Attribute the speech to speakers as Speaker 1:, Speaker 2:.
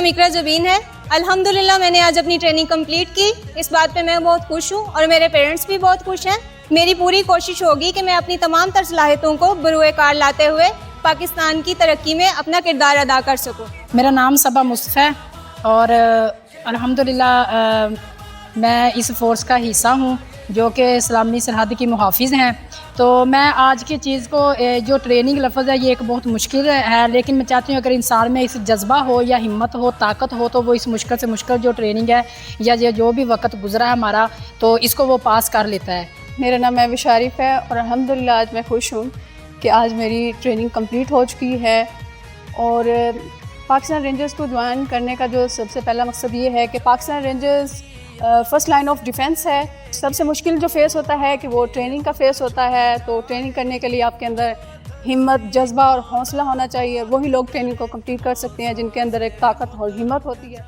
Speaker 1: नाम इकरा ज़बीन है। अल्हम्दुलिल्लाह मैंने आज अपनी ट्रेनिंग कंप्लीट की। इस बात पे मैं बहुत खुश हूँ और मेरे पेरेंट्स भी बहुत खुश हैं। मेरी पूरी कोशिश होगी कि मैं अपनी तमाम तर सलाहियतों को बरूए कार लाते हुए पाकिस्तान की तरक्की में अपना किरदार अदा कर सकूँ।
Speaker 2: मेरा नाम सबा मुस्तफ़ा है और अल्हम्दुलिल्लाह मैं इस फ़ोर्स का हिस्सा हूँ जो कि इस्लामी सरहद की मुहाफ़िज़ हैं। तो मैं आज की चीज़ को जो ट्रेनिंग लफ्ज़ है ये एक बहुत मुश्किल है, लेकिन मैं चाहती हूँ अगर इंसान में इस जज्बा हो या हिम्मत हो, ताकत हो, तो वो इस मुश्किल से मुश्किल जो ट्रेनिंग है या ये जो भी वक्त गुजरा है हमारा, तो इसको वो पास कर लेता है।
Speaker 3: मेरा नाम महवी शारिफ है और अल्हम्दुलिल्लाह आज मैं खुश हूँ कि आज मेरी ट्रेनिंग कंप्लीट हो चुकी है। और पाकिस्तान रेंजर्स को ज्वाइन करने का जो सबसे पहला मकसद ये है कि Pakistan rangers first line of defence है। सबसे मुश्किल जो फेस होता है कि वो ट्रेनिंग का फेस होता है। तो ट्रेनिंग करने के लिए आपके अंदर हिम्मत, जज्बा और हौसला होना चाहिए। वही लोग ट्रेनिंग को कंप्लीट कर सकते हैं जिनके अंदर एक ताकत और हिम्मत होती है।